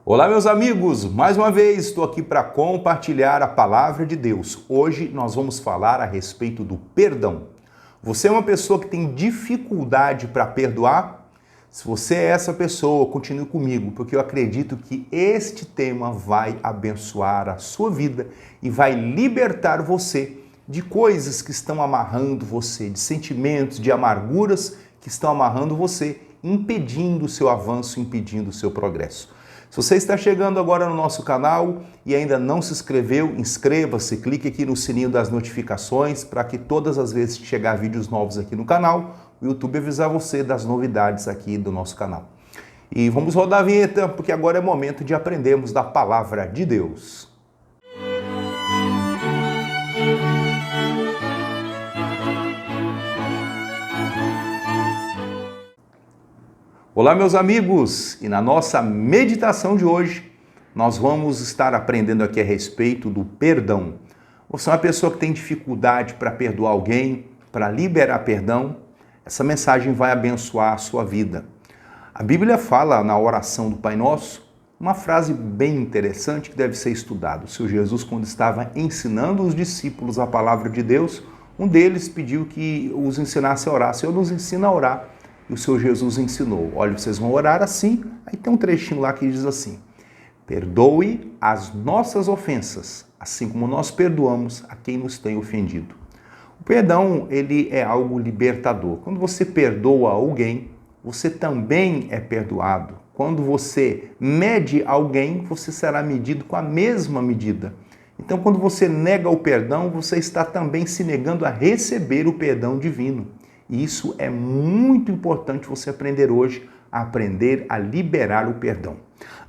Olá, meus amigos! Mais uma vez estou aqui para compartilhar a palavra de Deus. Hoje nós vamos falar a respeito do perdão. Você é uma pessoa que tem dificuldade para perdoar? Se você é essa pessoa, continue comigo, porque eu acredito que este tema vai abençoar a sua vida e vai libertar você de coisas que estão amarrando você, de sentimentos, de amarguras que estão amarrando você, impedindo o seu avanço, impedindo o seu progresso. Se você está chegando agora no nosso canal e ainda não se inscreveu, inscreva-se, clique aqui no sininho das notificações para que todas as vezes que chegar vídeos novos aqui no canal, o YouTube avisar você das novidades aqui do nosso canal. E vamos rodar a vinheta, porque agora é momento de aprendermos da palavra de Deus. Olá, meus amigos! E na nossa meditação de hoje, nós vamos estar aprendendo aqui a respeito do perdão. Você é uma pessoa que tem dificuldade para perdoar alguém, para liberar perdão? Essa mensagem vai abençoar a sua vida. A Bíblia fala na oração do Pai Nosso uma frase bem interessante que deve ser estudada. O Senhor Jesus, quando estava ensinando os discípulos a palavra de Deus, um deles pediu que os ensinasse a orar. Senhor, nos ensina a orar. E o Senhor Jesus ensinou, olha, vocês vão orar assim, aí tem um trechinho lá que diz assim: perdoe as nossas ofensas, assim como nós perdoamos a quem nos tem ofendido. O perdão, ele é algo libertador. Quando você perdoa alguém, você também é perdoado. Quando você mede alguém, você será medido com a mesma medida. Então, quando você nega o perdão, você está também se negando a receber o perdão divino. E isso é muito importante você aprender hoje, a aprender a liberar o perdão.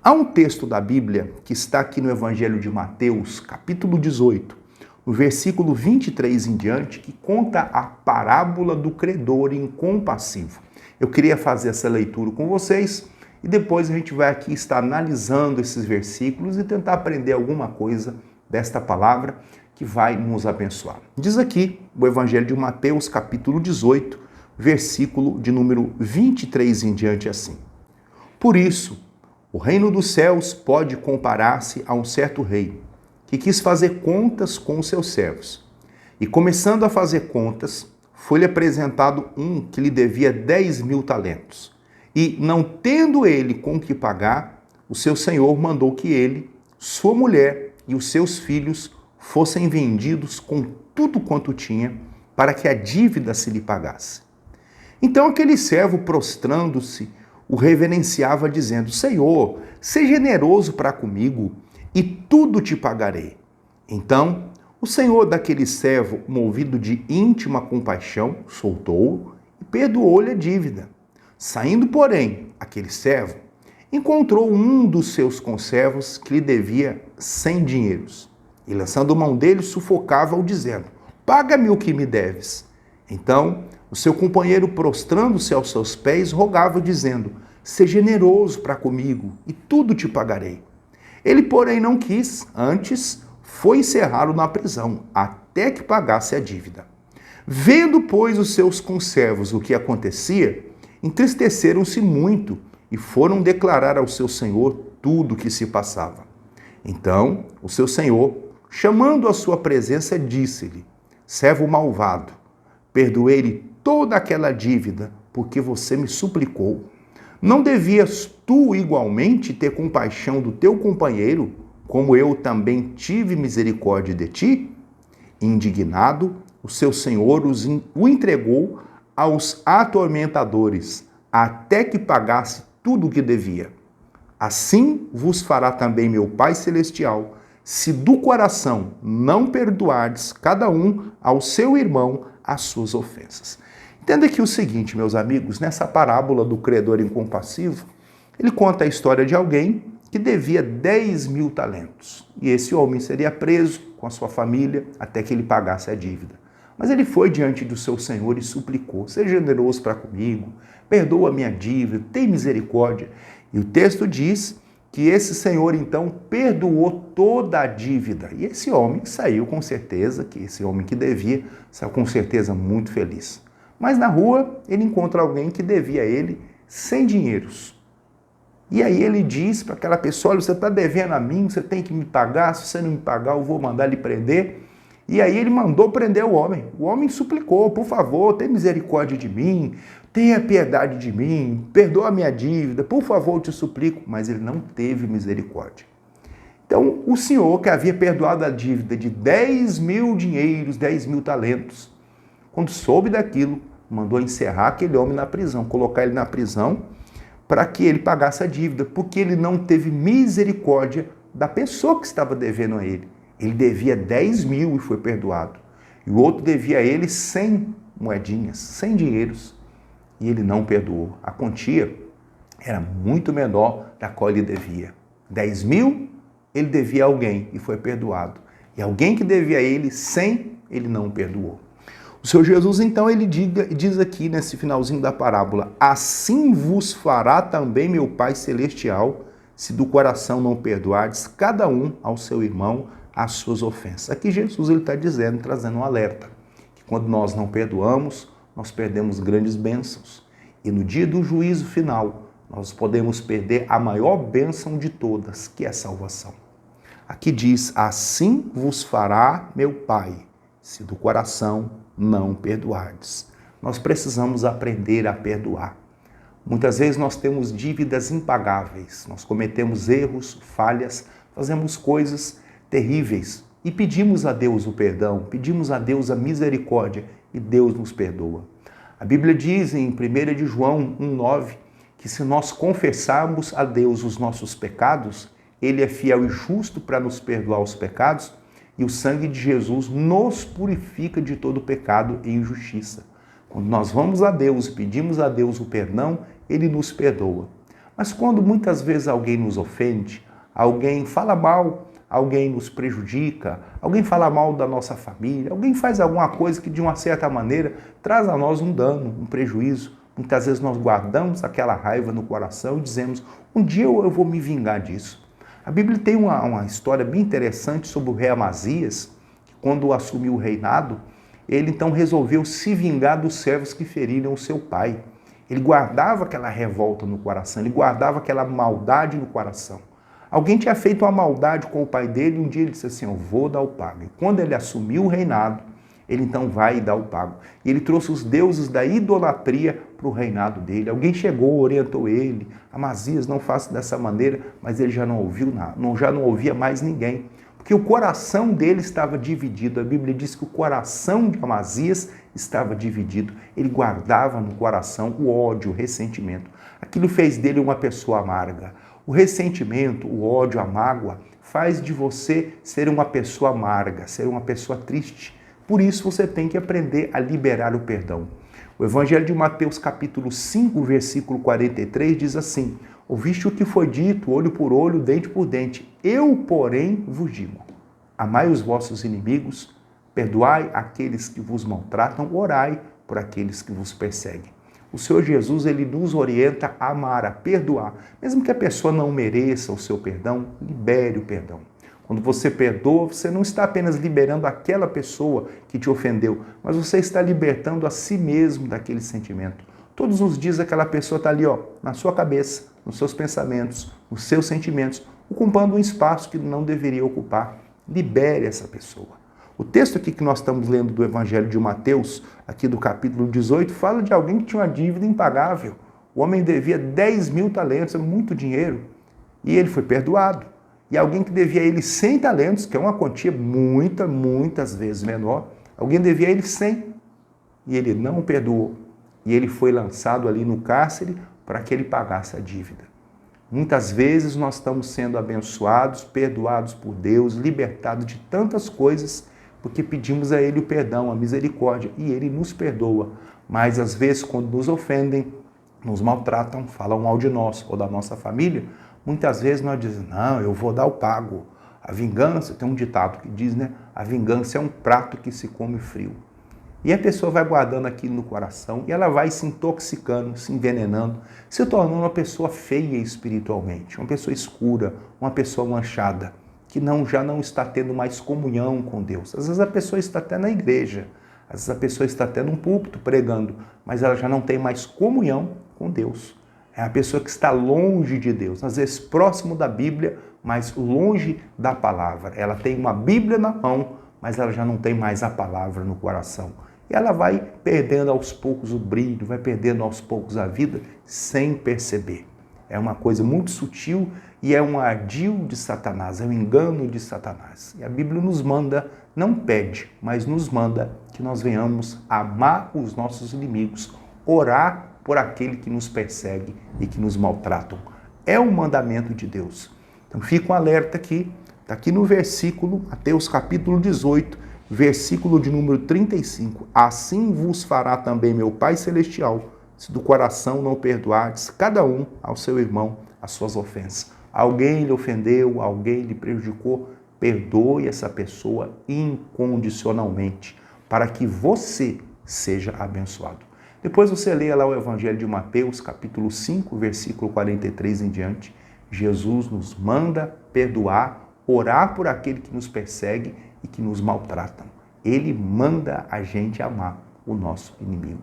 Há um texto da Bíblia que está aqui no Evangelho de Mateus, capítulo 18, no versículo 23 em diante, que conta a parábola do credor incompassivo. Eu queria fazer essa leitura com vocês e depois a gente vai aqui estar analisando esses versículos e tentar aprender alguma coisa desta palavra que vai nos abençoar. Diz aqui o Evangelho de Mateus, capítulo 18, versículo de número 23 em diante assim: por isso, o reino dos céus pode comparar-se a um certo rei, que quis fazer contas com os seus servos. E começando a fazer contas, foi-lhe apresentado um que lhe devia 10.000 talentos. E, não tendo ele com que pagar, o seu senhor mandou que ele, sua mulher e os seus filhos fossem vendidos com tudo quanto tinha, para que a dívida se lhe pagasse. Então aquele servo, prostrando-se, o reverenciava, dizendo: Senhor, seja generoso para comigo, e tudo te pagarei. Então o senhor daquele servo, movido de íntima compaixão, soltou-o e perdoou-lhe a dívida. Saindo, porém, aquele servo encontrou um dos seus conservos que lhe devia 100 dinheiros. E lançando mão dele, sufocava-o, dizendo: paga-me o que me deves. Então o seu companheiro, prostrando-se aos seus pés, rogava, dizendo: seja generoso para comigo, e tudo te pagarei. Ele, porém, não quis, antes foi encerrá-lo na prisão, até que pagasse a dívida. Vendo, pois, os seus conservos o que acontecia, entristeceram-se muito e foram declarar ao seu senhor tudo o que se passava. Então o seu senhor, chamando à sua presença, disse-lhe: servo malvado, perdoei-lhe toda aquela dívida, porque você me suplicou. Não devias tu igualmente ter compaixão do teu companheiro, como eu também tive misericórdia de ti? Indignado, o seu senhor o entregou aos atormentadores, até que pagasse tudo o que devia. Assim vos fará também meu Pai Celestial, se do coração não perdoardes cada um ao seu irmão as suas ofensas. Entenda aqui o seguinte, meus amigos, nessa parábola do credor incompassivo, ele conta a história de alguém que devia 10.000 talentos. E esse homem seria preso com a sua família até que ele pagasse a dívida. Mas ele foi diante do seu senhor e suplicou: seja generoso para comigo, perdoa a minha dívida, tem misericórdia. E o texto diz que esse senhor, então, perdoou toda a dívida. E esse homem saiu com certeza, que esse homem que devia, saiu com certeza muito feliz. Mas na rua, ele encontra alguém que devia a ele 100 dinheiros. E aí ele diz para aquela pessoa, olha, você está devendo a mim, você tem que me pagar, se você não me pagar eu vou mandar lhe prender. E aí ele mandou prender o homem suplicou, por favor, tenha misericórdia de mim, tenha piedade de mim, perdoa a minha dívida, por favor, eu te suplico. Mas ele não teve misericórdia. Então o senhor que havia perdoado a dívida de 10 mil dinheiros, 10 mil talentos, quando soube daquilo, mandou encerrar aquele homem na prisão, colocar ele na prisão, para que ele pagasse a dívida, porque ele não teve misericórdia da pessoa que estava devendo a ele. Ele devia 10 mil e foi perdoado. E o outro devia a ele 100 moedinhas, 100 dinheiros, e ele não perdoou. A quantia era muito menor da qual ele devia. 10 mil, ele devia a alguém e foi perdoado. E alguém que devia a ele 100, ele não perdoou. O Senhor Jesus, então, ele diz aqui nesse finalzinho da parábola, assim vos fará também meu Pai Celestial, se do coração não perdoardes cada um ao seu irmão as suas ofensas. Aqui Jesus está dizendo, trazendo um alerta, que quando nós não perdoamos, nós perdemos grandes bênçãos. E no dia do juízo final, nós podemos perder a maior bênção de todas, que é a salvação. Aqui diz, assim vos fará meu Pai, se do coração não perdoardes. Nós precisamos aprender a perdoar. Muitas vezes nós temos dívidas impagáveis, nós cometemos erros, falhas, fazemos coisas terríveis e pedimos a Deus o perdão, pedimos a Deus a misericórdia e Deus nos perdoa. A Bíblia diz em 1 de João 1,9 que se nós confessarmos a Deus os nossos pecados, Ele é fiel e justo para nos perdoar os pecados e o sangue de Jesus nos purifica de todo pecado e injustiça. Quando nós vamos a Deus e pedimos a Deus o perdão, Ele nos perdoa. Mas quando muitas vezes alguém nos ofende, alguém fala mal, alguém nos prejudica, alguém fala mal da nossa família, alguém faz alguma coisa que de uma certa maneira traz a nós um dano, um prejuízo, muitas vezes nós guardamos aquela raiva no coração e dizemos, um dia eu vou me vingar disso. A Bíblia tem uma história bem interessante sobre o rei Amazias, que quando assumiu o reinado, ele então resolveu se vingar dos servos que feriram o seu pai. Ele guardava aquela revolta no coração, ele guardava aquela maldade no coração. Alguém tinha feito uma maldade com o pai dele e um dia ele disse assim, eu vou dar o pago. E quando ele assumiu o reinado, ele então vai e dá o pago. E ele trouxe os deuses da idolatria para o reinado dele. Alguém chegou, orientou ele, Amazias, não faça dessa maneira, mas ele já não ouviu nada, já não ouvia mais ninguém. Porque o coração dele estava dividido. A Bíblia diz que o coração de Amazias estava dividido. Ele guardava no coração o ódio, o ressentimento. Aquilo fez dele uma pessoa amarga. O ressentimento, o ódio, a mágoa, faz de você ser uma pessoa amarga, ser uma pessoa triste. Por isso você tem que aprender a liberar o perdão. O Evangelho de Mateus, capítulo 5, versículo 43, diz assim, ouviste o que foi dito, olho por olho, dente por dente. Eu, porém, vos digo, amai os vossos inimigos, perdoai aqueles que vos maltratam, orai por aqueles que vos perseguem. O Senhor Jesus, ele nos orienta a amar, a perdoar. Mesmo que a pessoa não mereça o seu perdão, libere o perdão. Quando você perdoa, você não está apenas liberando aquela pessoa que te ofendeu, mas você está libertando a si mesmo daquele sentimento. Todos os dias aquela pessoa está ali, na sua cabeça, nos seus pensamentos, nos seus sentimentos, ocupando um espaço que não deveria ocupar. Libere essa pessoa. O texto aqui que nós estamos lendo do Evangelho de Mateus, aqui do capítulo 18, fala de alguém que tinha uma dívida impagável. O homem devia 10 mil talentos, é muito dinheiro, e ele foi perdoado. E alguém que devia a ele 100 talentos, que é uma quantia muitas vezes menor, alguém devia a ele 100, e ele não o perdoou. E ele foi lançado ali no cárcere para que ele pagasse a dívida. Muitas vezes nós estamos sendo abençoados, perdoados por Deus, libertados de tantas coisas, porque pedimos a Ele o perdão, a misericórdia, e Ele nos perdoa. Mas às vezes quando nos ofendem, nos maltratam, falam mal de nós ou da nossa família, muitas vezes nós dizemos, não, eu vou dar o pago. A vingança, tem um ditado que diz, né? A vingança é um prato que se come frio. E a pessoa vai guardando aquilo no coração e ela vai se intoxicando, se envenenando, se tornando uma pessoa feia espiritualmente, uma pessoa escura, uma pessoa manchada, que já não está tendo mais comunhão com Deus. Às vezes a pessoa está até na igreja, às vezes a pessoa está até num púlpito pregando, mas ela já não tem mais comunhão com Deus. É a pessoa que está longe de Deus, às vezes próximo da Bíblia, mas longe da palavra. Ela tem uma Bíblia na mão, mas ela já não tem mais a palavra no coração. E ela vai perdendo aos poucos o brilho, vai perdendo aos poucos a vida, sem perceber. É uma coisa muito sutil e é um ardil de Satanás, é um engano de Satanás. E a Bíblia nos manda, não pede, mas nos manda que nós venhamos amar os nossos inimigos, orar por aquele que nos persegue e que nos maltratam. É um mandamento de Deus. Então fica um alerta aqui, está aqui no versículo, Mateus capítulo 18, versículo de número 35. Assim vos fará também meu Pai Celestial, se do coração não perdoardes cada um ao seu irmão as suas ofensas. Alguém lhe ofendeu, alguém lhe prejudicou, perdoe essa pessoa incondicionalmente, para que você seja abençoado. Depois você lê lá o Evangelho de Mateus, capítulo 5, versículo 43 em diante. Jesus nos manda perdoar, orar por aquele que nos persegue e que nos maltratam. Ele manda a gente amar o nosso inimigo.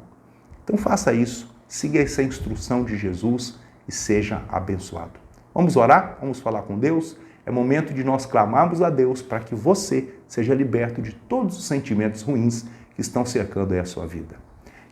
Então faça isso, siga essa instrução de Jesus e seja abençoado. Vamos orar? Vamos falar com Deus? É momento de nós clamarmos a Deus para que você seja liberto de todos os sentimentos ruins que estão cercando aí a sua vida.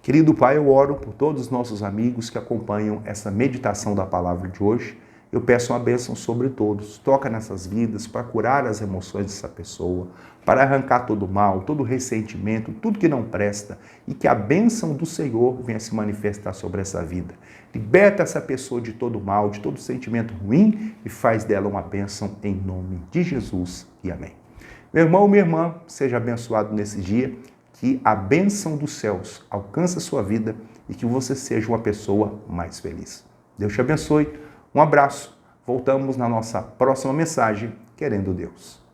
Querido Pai, eu oro por todos os nossos amigos que acompanham essa meditação da palavra de hoje. Eu peço uma bênção sobre todos. Toca nessas vidas para curar as emoções dessa pessoa, para arrancar todo o mal, todo o ressentimento, tudo que não presta e que a bênção do Senhor venha se manifestar sobre essa vida. Liberta essa pessoa de todo o mal, de todo sentimento ruim e faz dela uma bênção em nome de Jesus e amém. Meu irmão, minha irmã, seja abençoado nesse dia, que a bênção dos céus alcance a sua vida e que você seja uma pessoa mais feliz. Deus te abençoe. Um abraço. Voltamos na nossa próxima mensagem, querendo Deus.